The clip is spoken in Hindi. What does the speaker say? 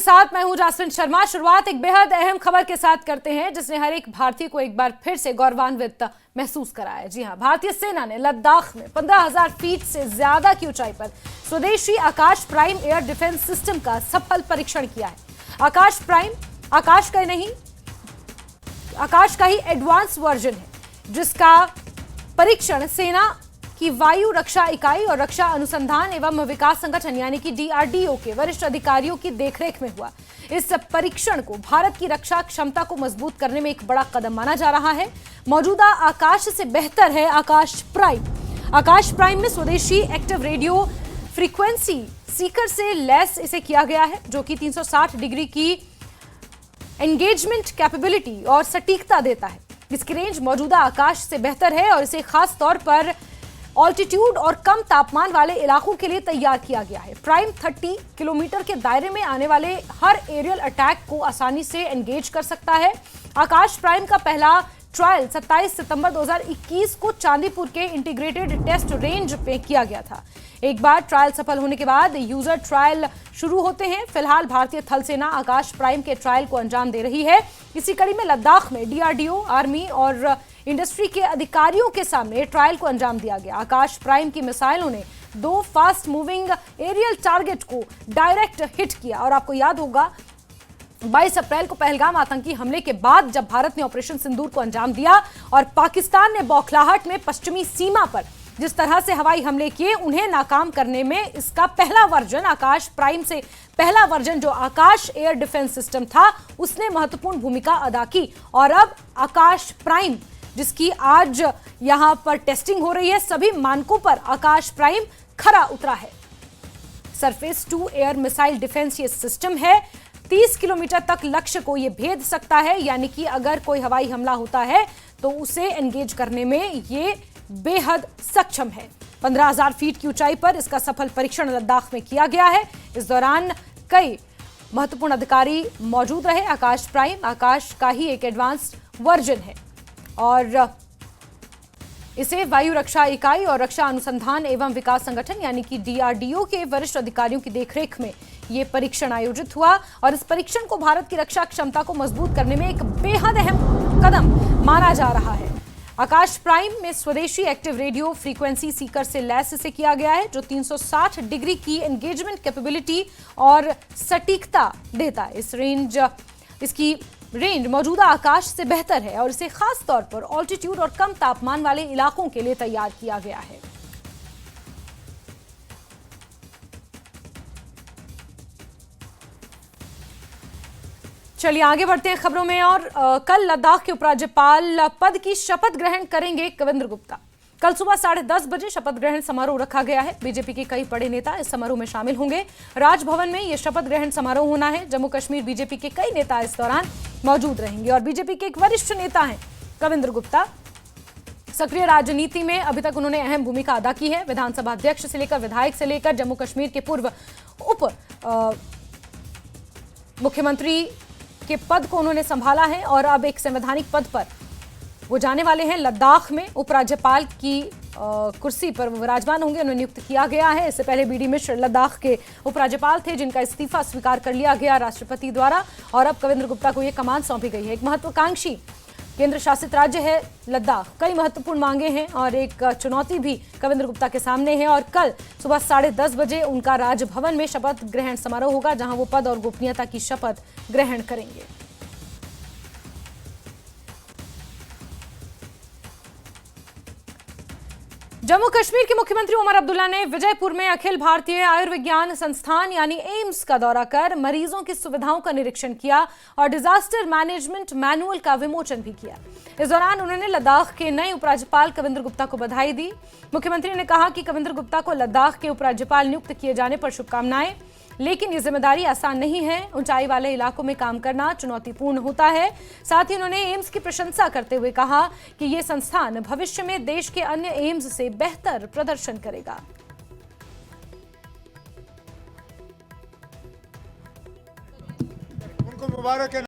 साथ मैं हूं जासमिन शर्मा। शुरुआत एक बेहद अहम खबर के साथ करते हैं जिसने हर एक भारतीय को एक बार फिर से गौरवान्वित महसूस कराया। जी हां, भारतीय सेना ने लद्दाख में 15,000 फीट से ज्यादा की ऊंचाई पर स्वदेशी आकाश प्राइम एयर डिफेंस सिस्टम का सफल परीक्षण किया है। आकाश प्राइम आकाश का ही एडवांस वर्जन है जिसका परीक्षण सेना की वायु रक्षा इकाई और रक्षा अनुसंधान एवं विकास संगठन यानी कि DRDO के वरिष्ठ अधिकारियों की देखरेख में हुआ। इस परीक्षण को भारत की रक्षा क्षमता को मजबूत करने में एक बड़ा कदम माना जा रहा है। मौजूदा आकाश से बेहतर है आकाश प्राइम। आकाश प्राइम में स्वदेशी एक्टिव रेडियो फ्रीक्वेंसी सीकर से लैस इसे किया गया है जो कि 360 डिग्री की एंगेजमेंट कैपेबिलिटी और सटीकता देता है। इसकी रेंज मौजूदा आकाश से बेहतर है और इसे खास तौर पर ऑल्टीट्यूड और कम तापमान वाले इलाकों के लिए तैयार किया गया है। प्राइम 30 किलोमीटर के दायरे में आने वाले हर एरियल अटैक को आसानी से एंगेज कर सकता है। आकाश प्राइम का पहला ट्रायल 27 सितंबर 2021 को चांदीपुर के इंटीग्रेटेड टेस्ट रेंज पे किया गया था। एक बार ट्रायल सफल होने के बाद यूजर ट्रायल शुरू होते हैं। फिलहाल भारतीय थल सेना आकाश प्राइम के ट्रायल को अंजाम दे रही है। इसी कड़ी में लद्दाख में DRDO, आर्मी और इंडस्ट्री के अधिकारियों के सामने ट्रायल को अंजाम दिया गया। आकाश प्राइम की मिसाइलों ने 2 फास्ट मूविंग एरियल टारगेट को डायरेक्ट हिट किया और आपको याद होगा 22 अप्रैल को पहलगाम आतंकी हमले के बाद जब भारत ने ऑपरेशन सिंदूर को अंजाम दिया और पाकिस्तान ने बौखलाहट में पश्चिमी सीमा पर जिस तरह से हवाई हमले किए उन्हें नाकाम करने में इसका पहला वर्जन आकाश प्राइम से पहला वर्जन जो आकाश एयर डिफेंस सिस्टम था उसने महत्वपूर्ण भूमिका अदा की। और अब आकाश प्राइम जिसकी आज यहां पर टेस्टिंग हो रही है, सभी मानकों पर आकाश प्राइम खरा उतरा है। Surface to air missile defence ये सिस्टम है। 30 किलोमीटर तक लक्ष्य को यह भेद सकता है, यानी कि अगर कोई हवाई हमला होता है तो उसे एंगेज करने में ये बेहद सक्षम है। 15,000 फीट की ऊंचाई पर इसका सफल परीक्षण लद्दाख में किया गया है। इस दौरान कई महत्वपूर्ण अधिकारी मौजूद रहे। आकाश प्राइम आकाश का ही एक एडवांस वर्जन है और इसे वायु रक्षा इकाई और रक्षा अनुसंधान एवं विकास संगठन यानी कि DRDO के वरिष्ठ अधिकारियों की देखरेख में यह परीक्षण आयोजित हुआ और इस परीक्षण को भारत की रक्षा क्षमता को मजबूत करने में एक बेहद अहम कदम माना जा रहा है। आकाश प्राइम में स्वदेशी एक्टिव रेडियो फ्रीक्वेंसी सीकर से लैस इसे किया गया है जो 360 डिग्री की एंगेजमेंट कैपेबिलिटी और सटीकता देता है। इसकी रेंज मौजूदा आकाश से बेहतर है और इसे खास तौर पर ऑल्टीट्यूड और कम तापमान वाले इलाकों के लिए तैयार किया गया है। चलिए आगे बढ़ते हैं खबरों में और कल लद्दाख के उपराज्यपाल पद की शपथ ग्रहण करेंगे कविंद्र गुप्ता। कल सुबह 10:30 बजे शपथ ग्रहण समारोह रखा गया है। बीजेपी के कई बड़े नेता इस समारोह में शामिल होंगे। राजभवन में यह शपथ ग्रहण समारोह होना है। जम्मू कश्मीर बीजेपी के कई नेता इस दौरान मौजूद रहेंगे और बीजेपी के एक वरिष्ठ नेता हैं कविंद्र गुप्ता। सक्रिय राजनीति में अभी तक उन्होंने अहम भूमिका अदा की है। विधानसभा अध्यक्ष से लेकर विधायक से लेकर जम्मू कश्मीर के पूर्व उप मुख्यमंत्री के पद को उन्होंने संभाला है और अब एक संवैधानिक पद पर वो जाने वाले हैं। लद्दाख में उपराज्यपाल की कुर्सी पर वो विराजमान होंगे, उन्हें नियुक्त किया गया है। इससे पहले BD मिश्र लद्दाख के उपराज्यपाल थे जिनका इस्तीफा स्वीकार कर लिया गया राष्ट्रपति द्वारा और अब कविंद्र गुप्ता को ये कमान सौंपी गई है। एक महत्वाकांक्षी केंद्र शासित राज्य है लद्दाख, कई महत्वपूर्ण मांगे हैं और एक चुनौती भी कविंद्र गुप्ता के सामने है और कल सुबह 10:30 बजे उनका राजभवन में शपथ ग्रहण समारोह होगा जहां वो पद और गोपनीयता की शपथ ग्रहण करेंगे। जम्मू कश्मीर के मुख्यमंत्री उमर अब्दुल्ला ने विजयपुर में अखिल भारतीय आयुर्विज्ञान संस्थान यानी एम्स का दौरा कर मरीजों की सुविधाओं का निरीक्षण किया और डिजास्टर मैनेजमेंट मैनुअल का विमोचन भी किया। इस दौरान उन्होंने लद्दाख के नए उपराज्यपाल कविंद्र गुप्ता को बधाई दी। मुख्यमंत्री ने कहा कि कविंद्र गुप्ता को लद्दाख के उपराज्यपाल नियुक्त किए जाने पर शुभकामनाएं, लेकिन ये जिम्मेदारी आसान नहीं है। ऊंचाई वाले इलाकों में काम करना चुनौतीपूर्ण होता है। साथ ही उन्होंने एम्स की प्रशंसा करते हुए कहा कि ये संस्थान भविष्य में देश के अन्य एम्स से बेहतर प्रदर्शन करेगा। उनको मुबारक है।